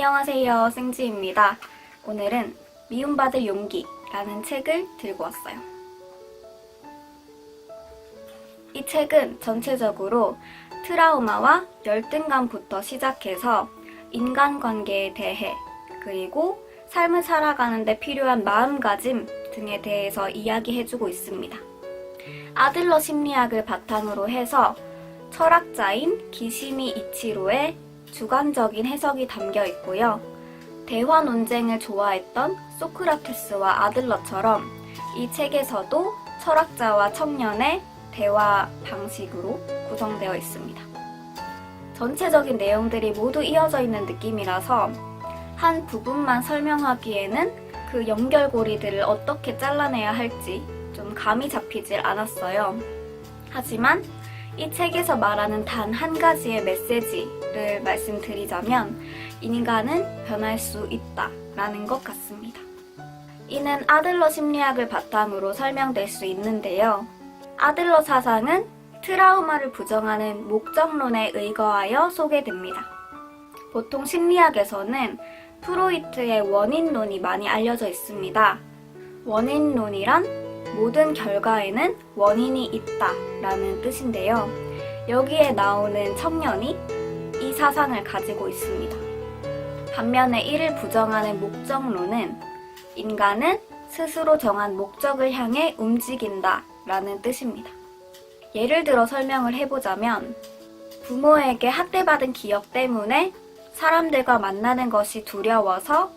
안녕하세요, 생지입니다. 오늘은 미움받을 용기라는 책을 들고 왔어요. 이 책은 전체적으로 트라우마와 열등감부터 시작해서 인간관계에 대해, 그리고 삶을 살아가는 데 필요한 마음가짐 등에 대해서 이야기해주고 있습니다. 아들러 심리학을 바탕으로 해서 철학자인 기시미 이치로의 주관적인 해석이 담겨 있고요. 대화 논쟁을 좋아했던 소크라테스와 아들러처럼 이 책에서도 철학자와 청년의 대화 방식으로 구성되어 있습니다. 전체적인 내용들이 모두 이어져 있는 느낌이라서 한 부분만 설명하기에는 그 연결고리들을 어떻게 잘라내야 할지 좀 감이 잡히질 않았어요. 하지만 이 책에서 말하는 단 한 가지의 메시지를 말씀드리자면 인간은 변할 수 있다라는 것 같습니다. 이는 아들러 심리학을 바탕으로 설명될 수 있는데요. 아들러 사상은 트라우마를 부정하는 목적론에 의거하여 소개됩니다. 보통 심리학에서는 프로이트의 원인론이 많이 알려져 있습니다. 원인론이란 모든 결과에는 원인이 있다라는 뜻인데요. 여기에 나오는 청년이 이 사상을 가지고 있습니다. 반면에 이를 부정하는 목적론은 인간은 스스로 정한 목적을 향해 움직인다라는 뜻입니다. 예를 들어 설명을 해보자면 부모에게 학대받은 기억 때문에 사람들과 만나는 것이 두려워서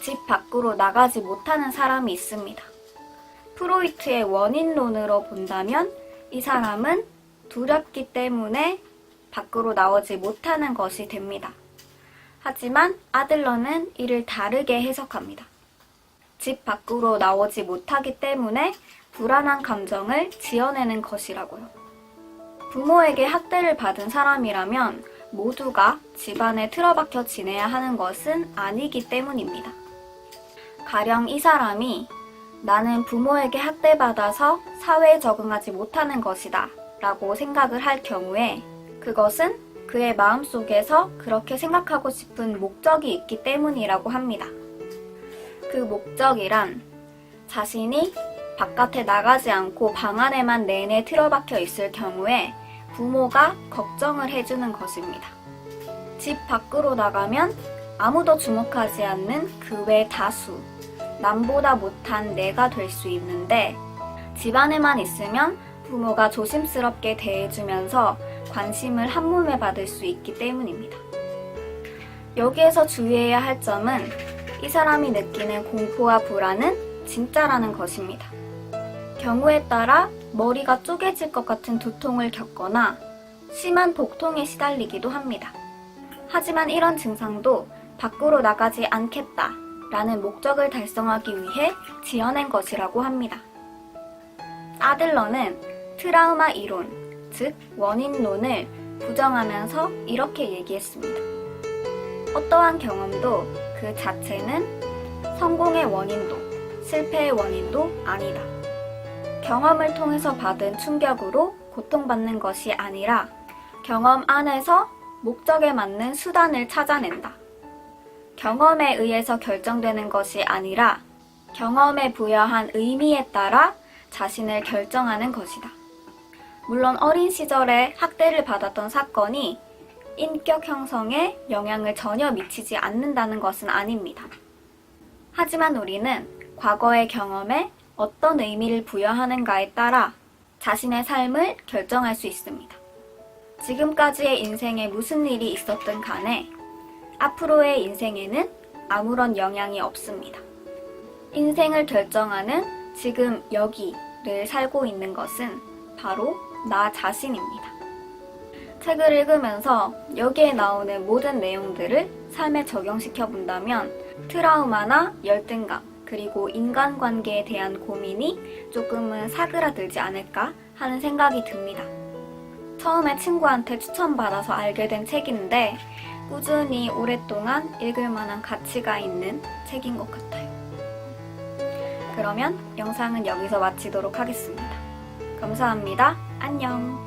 집 밖으로 나가지 못하는 사람이 있습니다. 프로이트의 원인론으로 본다면 이 사람은 두렵기 때문에 밖으로 나오지 못하는 것이 됩니다. 하지만 아들러는 이를 다르게 해석합니다. 집 밖으로 나오지 못하기 때문에 불안한 감정을 지어내는 것이라고요. 부모에게 학대를 받은 사람이라면 모두가 집안에 틀어박혀 지내야 하는 것은 아니기 때문입니다. 가령 이 사람이 나는 부모에게 학대받아서 사회에 적응하지 못하는 것이다 라고 생각을 할 경우에 그것은 그의 마음속에서 그렇게 생각하고 싶은 목적이 있기 때문이라고 합니다. 그 목적이란 자신이 바깥에 나가지 않고 방 안에만 내내 틀어박혀 있을 경우에 부모가 걱정을 해주는 것입니다. 집 밖으로 나가면 아무도 주목하지 않는 그 외 다수, 남보다 못한 내가 될 수 있는데 집안에만 있으면 부모가 조심스럽게 대해주면서 관심을 한몸에 받을 수 있기 때문입니다. 여기에서 주의해야 할 점은 이 사람이 느끼는 공포와 불안은 진짜라는 것입니다. 경우에 따라 머리가 쪼개질 것 같은 두통을 겪거나 심한 복통에 시달리기도 합니다. 하지만 이런 증상도 밖으로 나가지 않겠다 라는 목적을 달성하기 위해 지어낸 것이라고 합니다. 아들러는 트라우마 이론, 즉 원인론을 부정하면서 이렇게 얘기했습니다. 어떠한 경험도 그 자체는 성공의 원인도, 실패의 원인도 아니다. 경험을 통해서 받은 충격으로 고통받는 것이 아니라 경험 안에서 목적에 맞는 수단을 찾아낸다. 경험에 의해서 결정되는 것이 아니라 경험에 부여한 의미에 따라 자신을 결정하는 것이다. 물론 어린 시절에 학대를 받았던 사건이 인격 형성에 영향을 전혀 미치지 않는다는 것은 아닙니다. 하지만 우리는 과거의 경험에 어떤 의미를 부여하는가에 따라 자신의 삶을 결정할 수 있습니다. 지금까지의 인생에 무슨 일이 있었든 간에 앞으로의 인생에는 아무런 영향이 없습니다. 인생을 결정하는 지금 여기를 살고 있는 것은 바로 나 자신입니다. 책을 읽으면서 여기에 나오는 모든 내용들을 삶에 적용시켜 본다면 트라우마나 열등감, 그리고 인간관계에 대한 고민이 조금은 사그라들지 않을까 하는 생각이 듭니다. 처음에 친구한테 추천받아서 알게 된 책인데 꾸준히 오랫동안 읽을 만한 가치가 있는 책인 것 같아요. 그러면 영상은 여기서 마치도록 하겠습니다. 감사합니다. 안녕.